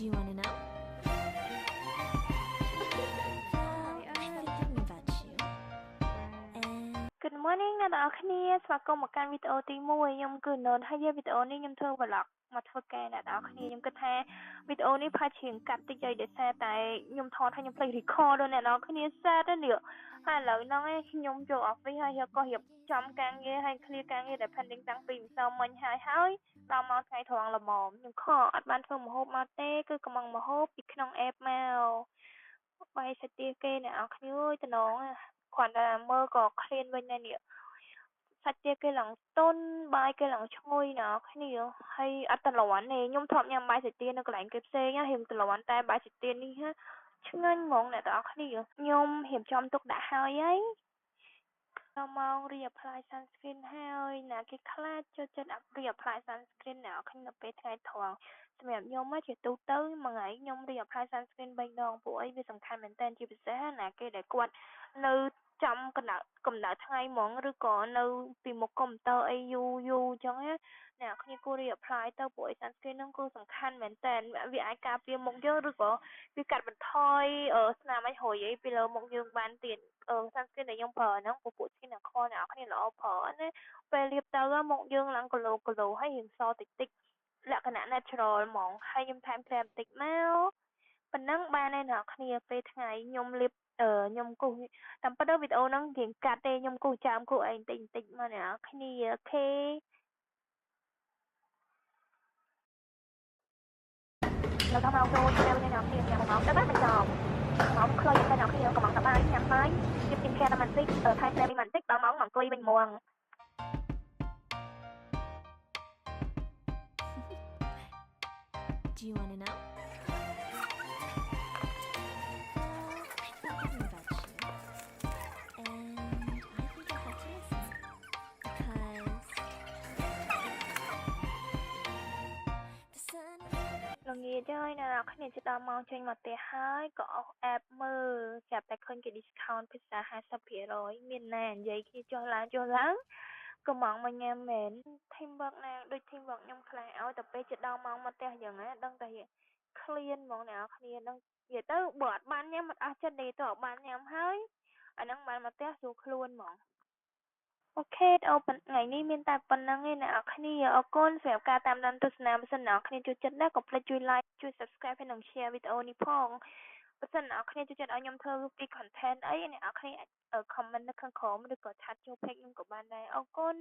you want to know? Thinking about you. Good morning អ្នកនរគ្នាស្វាគមន៍មកកាន់វីដេអូទី1ខ្ញុំគឺណូតហើយវីដេអូនេះខ្ញុំធ្វើ vlog មកធ្វើការអ្នកនរគ្នាខ្ញុំគិតថាវីដេអូនេះផាច់ជ្រៀងកាត់តិចដោយសារតែខ្ញុំថតហើយខ្ញុំភ្លេច record ដល់អ្នកនរគ្នាសារទៅនេះហើយឥឡូវហ្នឹងខ្ញុំចូល office ហើយក៏រៀបចំការងារហើយ clear ការងារដែល pending តាំងពីម្សិលមិញហើយដល់មកថ្ងៃត្រង់ល្មមខ្ញុំខកអត់បានធ្វើម្ហូបមកទេគឺកំងម្ហូបពីក្នុង app មកបាយសាច់ទាគេអ្នកនរគ្នាអើយតំណងគ្រាន់តែមើលក៏ឃ្លានវិញដែរនេះសាច់ទាគេឡើងទុនបាយគេឡើងឈ្ងុយណាគ្នាហើយអត់តលាន់ទេខ្ញុំធ្លាប់ញ៉ាំបាយសាច់ទានៅកន្លែងគេផ្សេងណារៀងតលាន់តែបាយសាច់ទានេះឆ្ងាញ់ហ្មងអ្នកនរគ្នាខ្ញុំរៀបចំទុកដាក់ហើយដល់ម៉ោង reapply sunscreen ហើយណាគេខ្លាចចូលចិត្ត reapply sunscreen អ្នកនរគ្នានៅពេលថ្ងៃត្រង់សម្រាប់ខ្ញុំជាទូទៅមួយថ្ងៃខ្ញុំ reapply sunscreen 3 ដងពួកអីវាសំខាន់មែនតើជាពិសេសណាគេដែលគាត់នៅចំកំណៅថ្ងៃហ្មងឬក៏នៅពីមុខកុំព្យូទ័រអីយូរអញ្ចឹងណាអ្នកគ្នាគួរ reapply ទៅពួកអី sunscreen ហ្នឹងគឺសំខាន់មែនតើវាអាចការពារមុខយើងឬក៏វាកាត់បន្ថយស្នាមរុយអីពីលើមុខយើងបានទៀតsunscreen ដែលខ្ញុំប្រើហ្នឹងពពួក skin ខអ្នកគ្នាល្អប្រើណាពេលលាបទៅមុខយើងឡើងគីឡូហើយរៀងសតិចលក្ខណៈ natural ហ្មងហើយខ្ញុំថែមkremបន្តិចមកប៉ុណ្ណឹងបានហើយអ្នកគ្នាពេលថ្ងៃខ្ញុំលាបខ្ញុំគូសតាមពិតវីដេអូហ្នឹងរៀងកាត់ទេខ្ញុំគូសចាមគូអីបន្តិចមកអ្នកគ្នាអូខេเราทำเอาโดนเร็วในหนังเรียนอย่างของเราแต่บ้านมันจอมmáuมันkhơi lên nào khi có mỏng tập ai nhắm máy giúp tìm khe mình tích ở thay xe mình tích đó máu mỏng cười bình muồng Do you want to know? Thinking about you. And I think I have to listen. Because the sun lần gì chơi nào khi nhìn đó mong chơi một tè hai có app mơ gặp tại khơi cái discount pizza 50%miền Nam vậy khi cho lắng ក៏មកញ៉ាំមែន teamwork ណាដូច teamwork ខ្ញុំខ្លាំងឲ្យតែពេលជិតដល់ម៉ោងមកផ្ទះយ៉ាងណាដឹងតែ clean ហ្មងអ្នកនរគ្នានឹងនិយាយទៅបើអត់បានញ៉ាំអត់អស់ចិត្តទេទៅអត់បានញ៉ាំហើយអាហ្នឹងបានមកផ្ទះស្រួលខ្លួនហ្មងអូខេអូថ្ងៃនេះមានតែប៉ុណ្្នឹងឯងអ្នកនរគ្នាអរគុណសម្រាប់ការតាមដានទស្សនាបើសិនអ្នកនរគ្នាចូលចិត្តណាកុំភ្លេចជួយ like ជួយ subscribe ហើយនិង share វីដេអូនេះផងបើសិនអ្នកនរគ្នាចូលចិត្តឲ្យខ្ញុំធ្វើពី content អីអ្នកនរគ្នាអាច comment នៅខាងក្រោមឬក៏ chat ចូល page ខ្ញុំក៏បានដែរអរគុណ